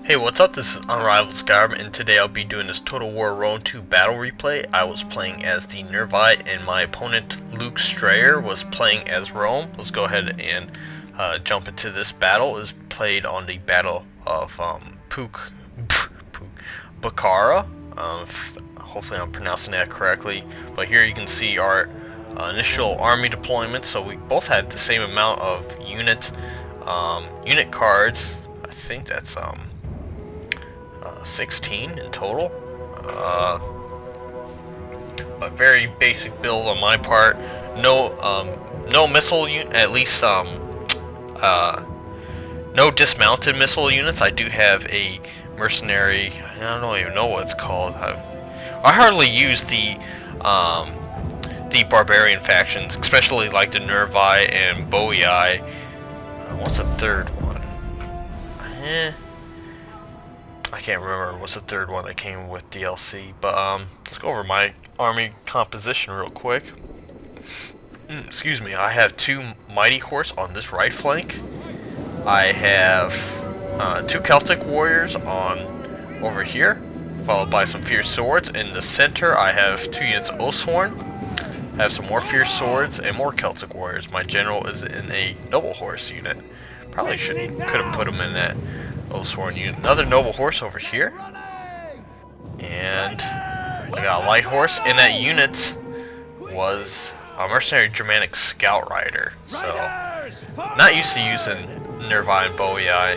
Hey, what's up? This is UnrivaledSkyrim, and today I'll be doing this Total War Rome 2 battle replay. I was playing as the Nervii, and my opponent, Lukastreyer, was playing as Rome. Let's go ahead and jump into this battle. It was played on the Battle of Bukhara. Hopefully I'm pronouncing that correctly. But here you can see our initial army deployment. So we both had the same amount of unit cards. I think that's 16 in total. A very basic build on my part. No missile unit, at least no dismounted missile units. I do have a mercenary. I don't even know what it's called. I hardly use the barbarian factions, especially like the Nervii and Boii. What's the third one? I can't remember what's the third one that came with DLC, but let's go over my army composition real quick. Excuse me. I have 2 mighty horse on this right flank. I have 2 Celtic warriors on over here, followed by some fierce swords. In the center, I have 2 units of Oathsworn. I have some more fierce swords and more Celtic warriors. My general is in a noble horse unit. Probably could have put him in that Oathsworn unit. Another noble horse over here, and I got a light horse. In that unit was a mercenary Germanic scout rider. So not used to using Nervii and Boii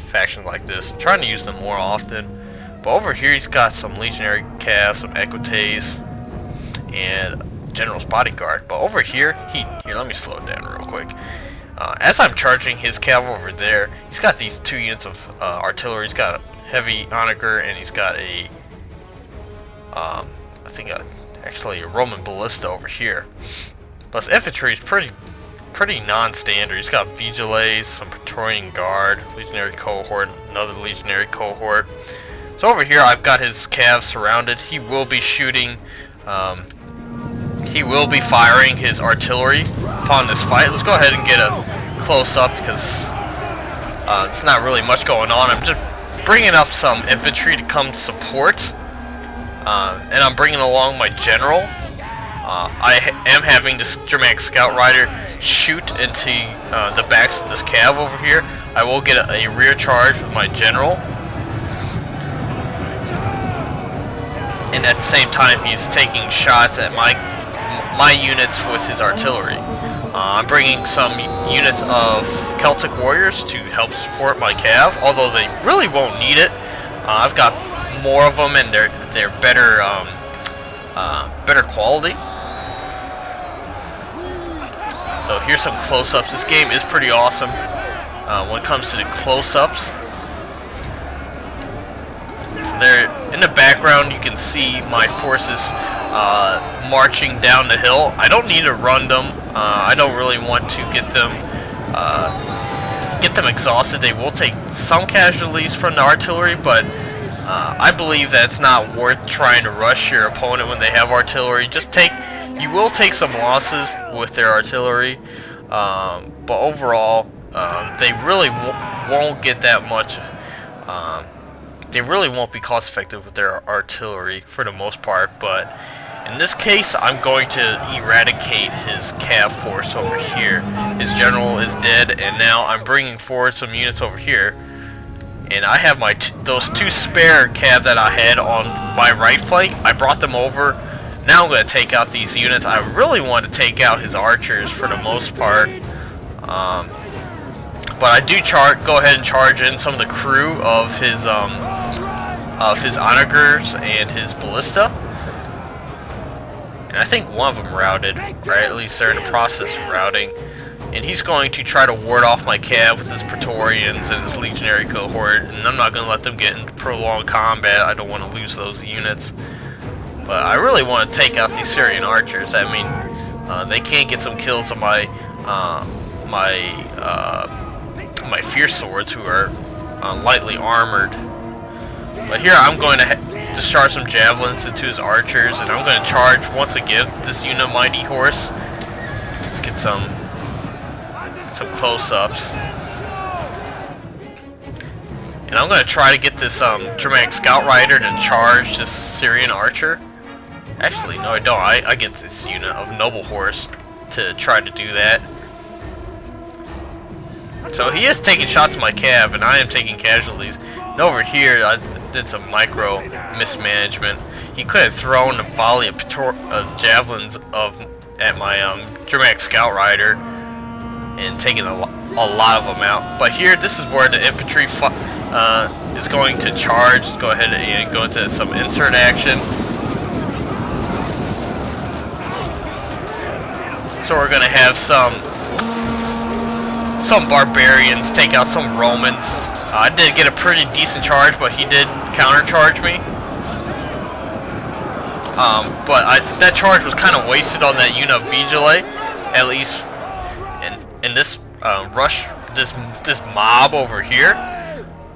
factions like this. I'm trying to use them more often. But over here he's got some legionary cav, some equites, and general's bodyguard. But over here, here, let me slow it down real quick. As I'm charging his cav over there, he's got these 2 units of artillery. He's got a heavy onager, and he's got a, I think actually a Roman ballista over here. Plus infantry is pretty non-standard. He's got vigiles, some Praetorian guard, legionary cohort, another legionary cohort. So over here I've got his cav surrounded. He will be shooting, he will be firing his artillery upon this fight. Let's go ahead and get a close-up because there's not really much going on. I'm just bringing up some infantry to come support, and I'm bringing along my general. I am having this Germanic scout rider shoot into the backs of this cav over here. I will get a rear charge with my general, and at the same time he's taking shots at my units with his artillery. I'm bringing some units of Celtic warriors to help support my cav, although they really won't need it. I've got more of them, and they're better better quality. So here's some close-ups. This game is pretty awesome when it comes to the close-ups. So there in the background you can see my forces marching down the hill. I don't need to run them. I don't really want to get them exhausted. They will take some casualties from the artillery, but I believe that it's not worth trying to rush your opponent when they have artillery. You will take some losses with their artillery, but overall they really won't get that much. They really won't be cost effective with their artillery for the most part, but in this case I'm going to eradicate his cav force over here. His general is dead, and now I'm bringing forward some units over here, and I have those 2 spare cav that I had on my right flank. I brought them over. Now I'm going to take out these units. I really want to take out his archers for the most part, but I do go ahead and charge in some of the crew of his onagers and his ballista. And I think one of them routed, right? At least they're in the process of routing. And he's going to try to ward off my cav with his Praetorians and his legionary cohort. And I'm not going to let them get into prolonged combat. I don't want to lose those units. But I really want to take out these Syrian archers. I mean, they can't get some kills on my fierce swords, who are lightly armored. But here I'm going to discharge some javelins into his archers, and I'm going to charge once again this unit of mighty horse. Let's get some And I'm going to try to get this Germanic Scout Rider to charge this Syrian Archer. Actually, no I don't. I get this unit of Noble Horse to try to do that. So he is taking shots at my cav, and I am taking casualties. And over here, I did some micro mismanagement. He could have thrown a volley of javelins at my Germanic Scout Rider and taken a lot of them out. But here, this is where the infantry is going to charge. Go ahead and go into some insert action. So we're going to have some barbarians take out some Romans. I did get a pretty decent charge, but he did counter-charge me. But that charge was kind of wasted on that unit of Vigile, at least in this rush, this mob over here.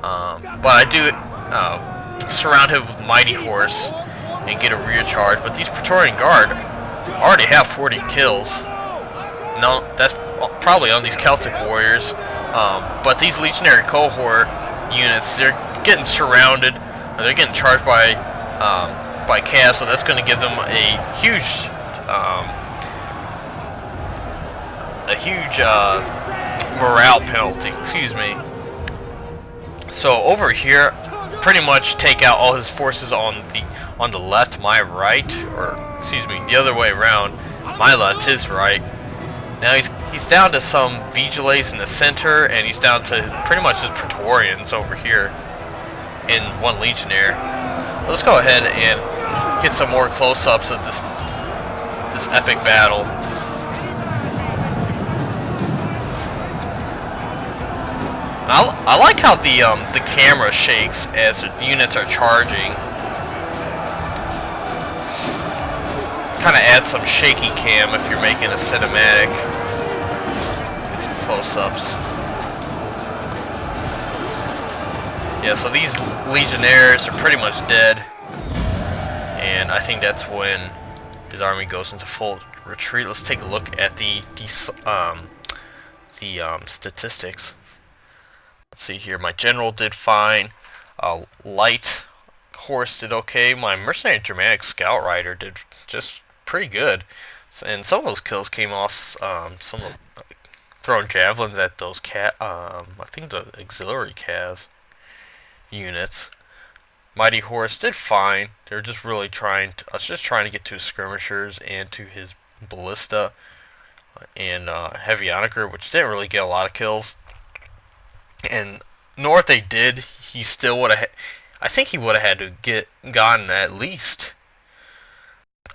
But I do surround him with Mighty Horse and get a rear charge. But these Praetorian Guard already have 40 kills. No, that's probably on these Celtic warriors. But these Legionary cohort units, they're getting surrounded. They're getting charged by Cav, so that's going to give them a huge morale penalty. Excuse me. So over here, pretty much take out all his forces on the left, my right, or excuse me, the other way around. My left, his right. Now he's down to some Vigiles in the center, and he's down to pretty much his Praetorians over here in one Legionnaire. Let's go ahead and get some more close-ups of this epic battle. I like how the camera shakes as the units are charging. Kind of add some shaky cam if you're making a cinematic. Close-ups. Yeah, so these Legionnaires are pretty much dead, and I think that's when his army goes into full retreat. Let's take a look at the statistics. Let's see here. My general did fine. Light horse did okay. My mercenary Germanic Scout Rider did just pretty good, and some of those kills came off some of throwing javelins at those I think the auxiliary calves units. Mighty Horse did fine. They're just really I was just trying to get to his skirmishers and to his ballista and heavy onager, which didn't really get a lot of kills. And north they did. He still would have. I think he would have had to gotten at least,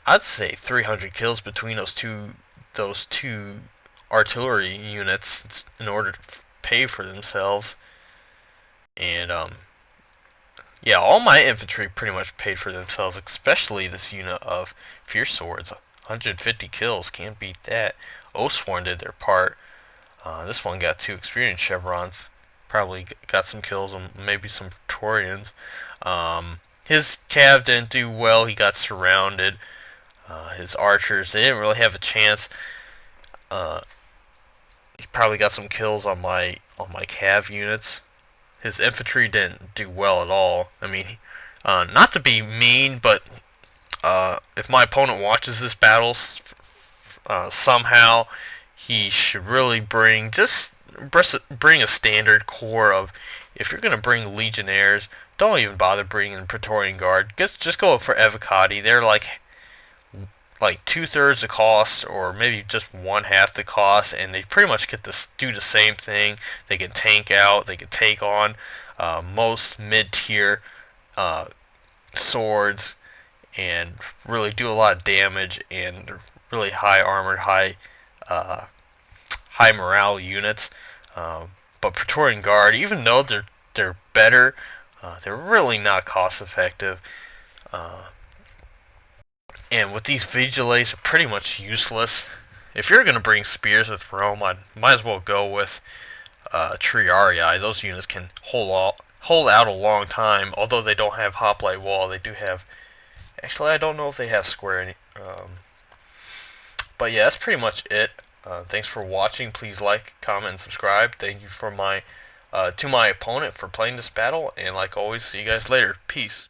I'd say, 300 kills between those two artillery units in order to pay for themselves. And yeah, all my infantry pretty much paid for themselves, especially this unit of Fierce Swords. 150 kills, can't beat that. Oathsworn did their part. This one got 2 experience chevrons. Probably got some kills on maybe some Praetorians. His cav didn't do well. He got surrounded. His archers, they didn't really have a chance. He probably got some kills on my cav units. His infantry didn't do well at all. I mean, not to be mean, but if my opponent watches this battle, somehow he should really bring a standard core of, if you're going to bring Legionnaires, don't even bother bringing Praetorian Guard. Just go for Evocati. They're like 2/3 the cost, or maybe just 1/2 the cost, and they pretty much get to do the same thing. They can tank out, they can take on most mid-tier swords, and really do a lot of damage, and they're really high armored, high morale units. But Praetorian Guard, even though they're better, they're really not cost effective. And with these Vigiles, are pretty much useless. If you're going to bring spears with Rome, I might as well go with Triarii. Those units can hold out a long time. Although they don't have hoplite wall, they do have. Actually, I don't know if they have square. But yeah, that's pretty much it. Thanks for watching. Please like, comment, and subscribe. Thank you for my to my opponent for playing this battle, and like always, see you guys later. Peace.